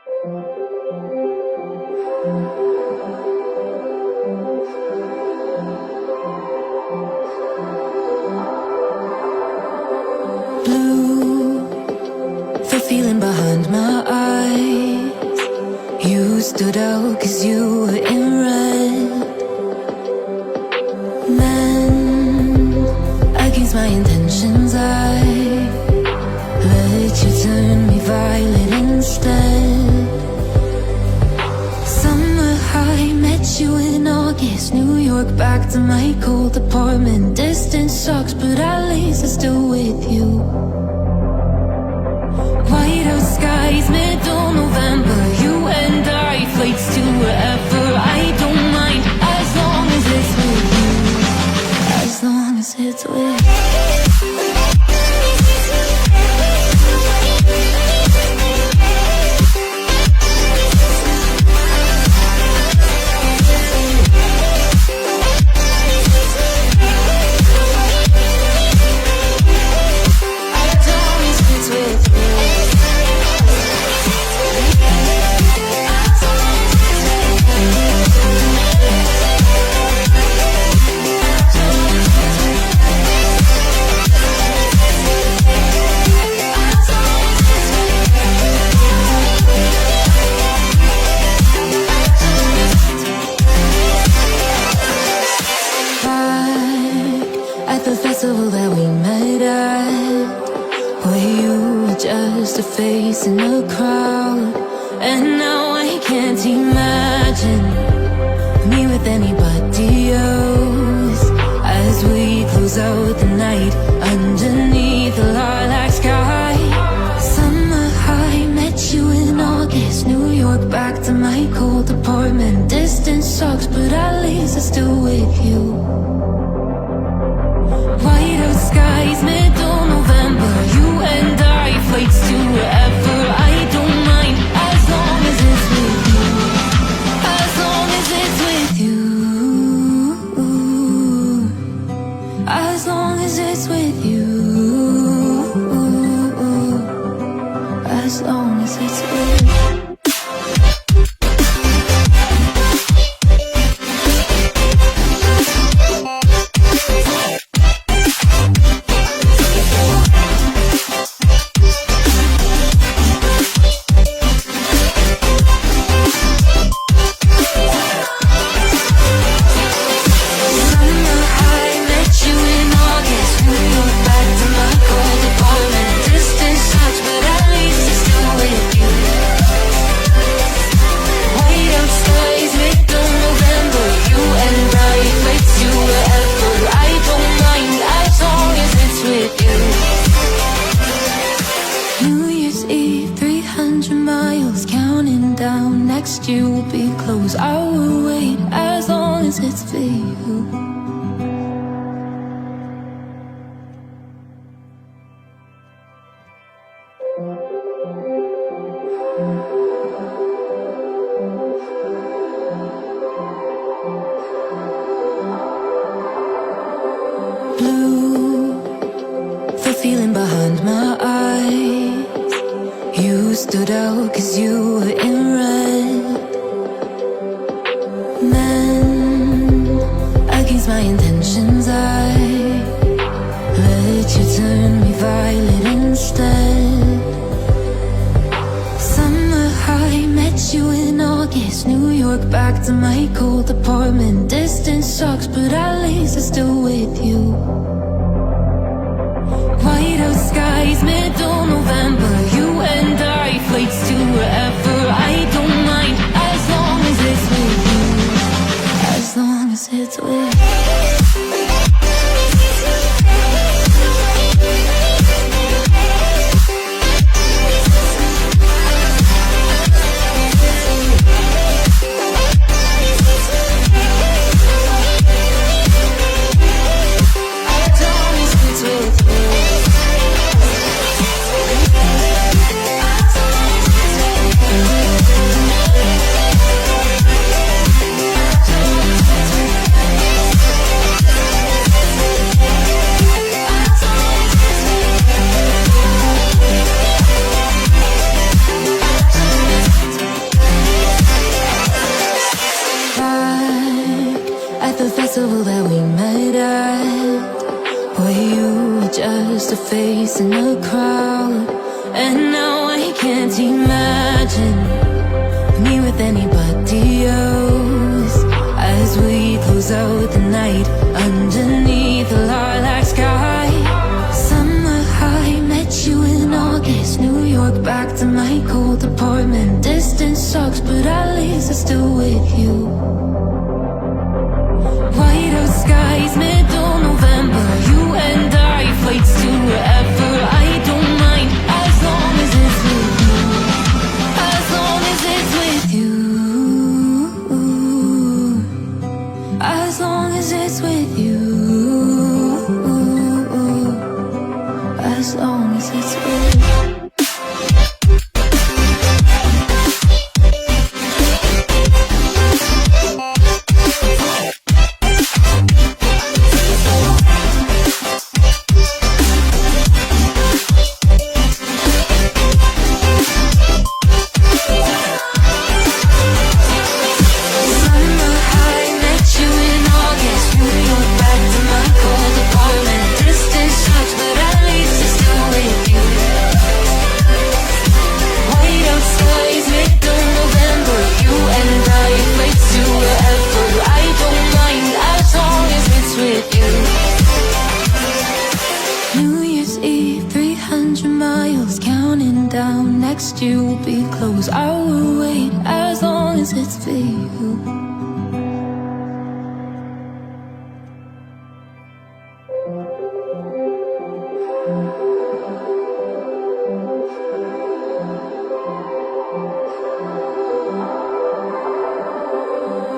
Blue, the feeling behind my eyes. You stood out 'cause you were in red. Men, against my intentions, I let you turn me violet instead. Summer high, met you in August. New York, back to my cold apartment. Distance sucks, but at least I'm still with you. White out skies, middle November. You and I, flights to wherever. I don't mind, as long as it's with you. As long as it's with you. The festival that we met at, where you were just a face in a crowd. And now I can't imagine me with anybody else, as we close out the night underneath the lilac sky. Summer high, met you in August. New York, back to my cold apartment. Distance sucks, but at least I'm still with you. White out skies, middle November. You and I, flights to wherever. I don't mind, as long as it's with you. As long as it's with you. As long as it's with you. As long as it's with you. Next year will be close. I will wait as long as it's for you. Blue, the feeling behind my eyes. You stood out 'cause you were in red. Men, against my intentions, I let you turn me violet instead. Summer high, met you in August. New York, back to my cold apartment. Distance sucks, but at least I'm still with you. White out skies, middle November. You and I, flights to wherever. I don't mind, as long as it's with you. As long as it's with you. As long as it's with you. face in a crowd. And now I can't imagine me with anybody else. As we close out the night underneath the lilac sky. Summer high, met you in August. New York, back to my cold apartment. Distance sucks, but at least I'm still with you. White out skies, middle November. You and I, flights to wherever. I don't mind, as long as it's with you. As long as it's with you. As long as it's with you. As long as it's with you. Next year will be close. I will wait as long as it's for you.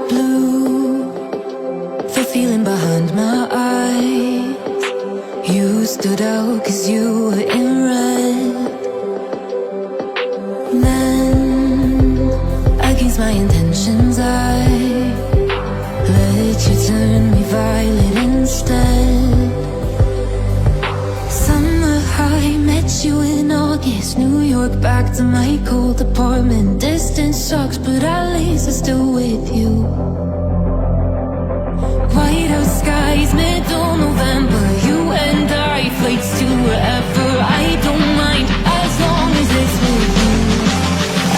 Blue, the feeling behind my eyes. You stood out 'cause you were in red. Then, against my intentions, I let you turn me violet instead. Summer high, met you in August. New York, back to my cold apartment. Distance sucks, but at least I'm still with you. White out skies, middle November. You and I, flights to wherever. I don't mind, as long as it's with you.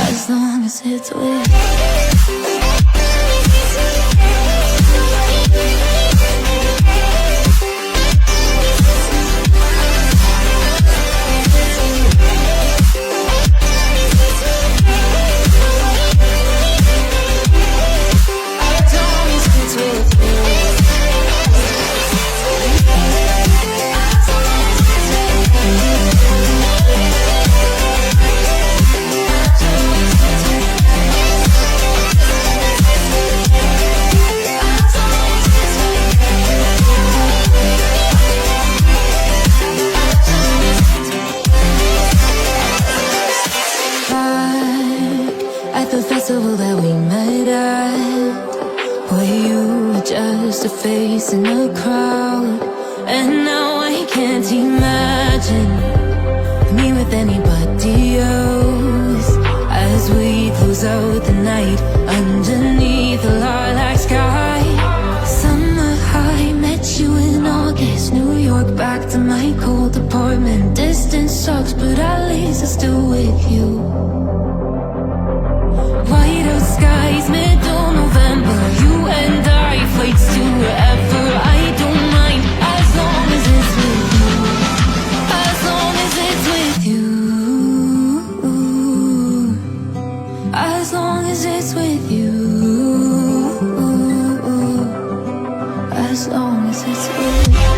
As long as it's with you. That we met at, where you were just a face in a crowd. And now I can't imagine me with anybody else. As we close out the night underneath the lilac sky. Summer high, met you in August. New York, back to my cold apartment. Distance sucks, but at least I'm still with you. White out skies, middle November. You and I, flights to wherever. I don't mind, as long as it's with you. As long as it's with you. As long as it's with you. As long as it's with you.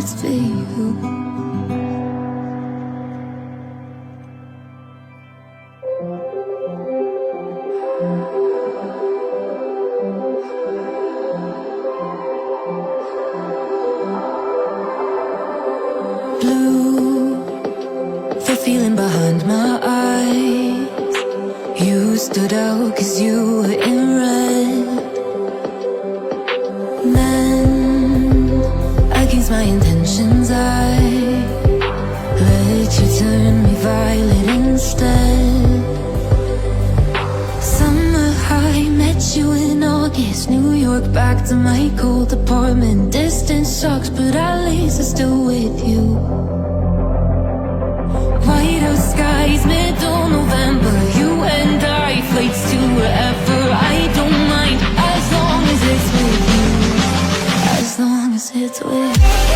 it's for you. Blue, the feeling behind my eyes. You stood out 'cause you were in red. Men, against my intentions, I let you turn me violet instead. Summer high, met you in August. New York, back to my cold apartment. Distance sucks, but at least I'm still with you. White out skies, middle November. You and I, flights to wherever. I don't mind, as long as it's with you. As long as it's with you.